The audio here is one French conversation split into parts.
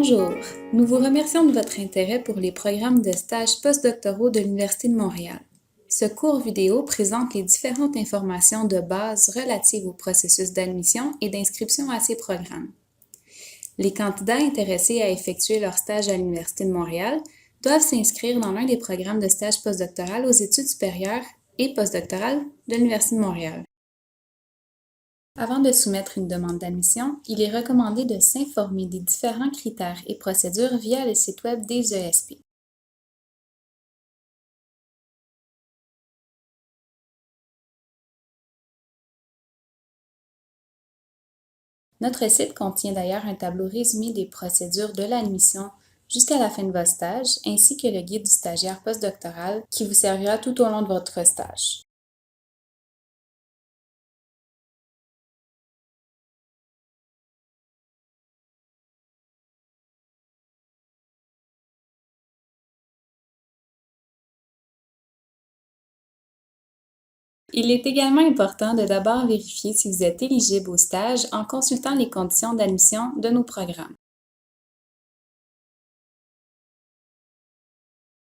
Bonjour, nous vous remercions de votre intérêt pour les programmes de stage postdoctoraux de l'Université de Montréal. Ce cours vidéo présente les différentes informations de base relatives au processus d'admission et d'inscription à ces programmes. Les candidats intéressés à effectuer leur stage à l'Université de Montréal doivent s'inscrire dans l'un des programmes de stage postdoctoral aux études supérieures et postdoctorales de l'Université de Montréal. Avant de soumettre une demande d'admission, il est recommandé de s'informer des différents critères et procédures via le site web des ESP. Notre site contient d'ailleurs un tableau résumé des procédures de l'admission jusqu'à la fin de votre stage, ainsi que le guide du stagiaire postdoctoral qui vous servira tout au long de votre stage. Il est également important de d'abord vérifier si vous êtes éligible au stage en consultant les conditions d'admission de nos programmes.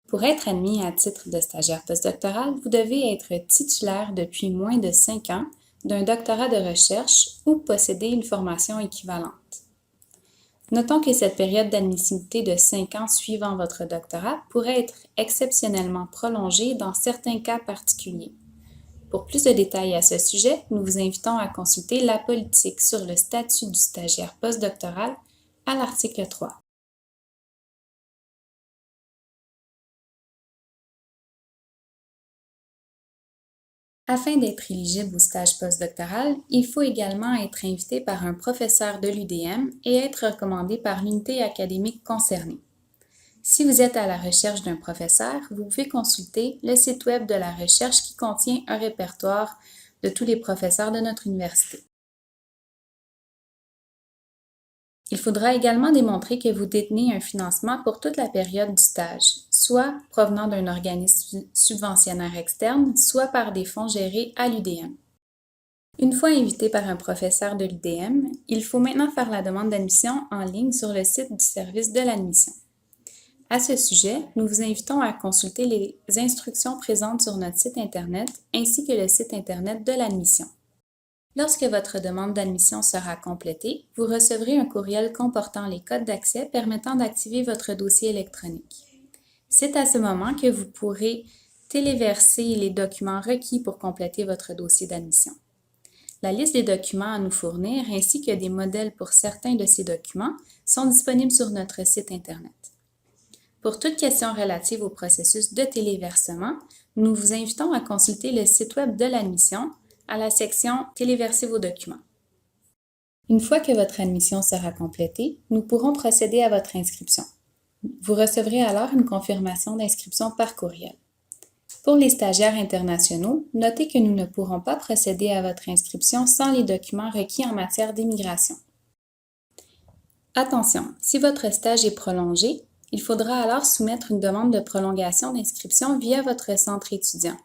Pour être admis à titre de stagiaire postdoctoral, vous devez être titulaire depuis moins de 5 ans d'un doctorat de recherche ou posséder une formation équivalente. Notons que cette période d'admissibilité de 5 ans suivant votre doctorat pourrait être exceptionnellement prolongée dans certains cas particuliers. Pour plus de détails à ce sujet, nous vous invitons à consulter la politique sur le statut du stagiaire postdoctoral à l'article 3. Afin d'être éligible au stage postdoctoral, il faut également être invité par un professeur de l'UDM et être recommandé par l'unité académique concernée. Si vous êtes à la recherche d'un professeur, vous pouvez consulter le site web de la recherche qui contient un répertoire de tous les professeurs de notre université. Il faudra également démontrer que vous détenez un financement pour toute la période du stage, soit provenant d'un organisme subventionnaire externe, soit par des fonds gérés à l'UDM. Une fois invité par un professeur de l'UDM, il faut maintenant faire la demande d'admission en ligne sur le site du service de l'admission. À ce sujet, nous vous invitons à consulter les instructions présentes sur notre site Internet ainsi que le site Internet de l'admission. Lorsque votre demande d'admission sera complétée, vous recevrez un courriel comportant les codes d'accès permettant d'activer votre dossier électronique. C'est à ce moment que vous pourrez téléverser les documents requis pour compléter votre dossier d'admission. La liste des documents à nous fournir ainsi que des modèles pour certains de ces documents sont disponibles sur notre site Internet. Pour toute question relative au processus de téléversement, nous vous invitons à consulter le site web de l'admission à la section « Téléverser vos documents ». Une fois que votre admission sera complétée, nous pourrons procéder à votre inscription. Vous recevrez alors une confirmation d'inscription par courriel. Pour les stagiaires internationaux, notez que nous ne pourrons pas procéder à votre inscription sans les documents requis en matière d'immigration. Attention, si votre stage est prolongé, il faudra alors soumettre une demande de prolongation d'inscription via votre centre étudiant.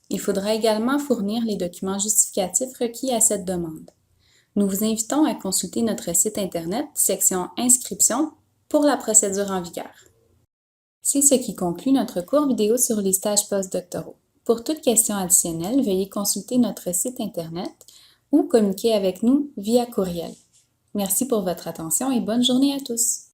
Il faudra également fournir les documents justificatifs requis à cette demande. Nous vous invitons à consulter notre site Internet, section Inscription, pour la procédure en vigueur. C'est ce qui conclut notre cours vidéo sur les stages postdoctoraux. Pour toute question additionnelle, veuillez consulter notre site Internet ou communiquer avec nous via courriel. Merci pour votre attention et bonne journée à tous!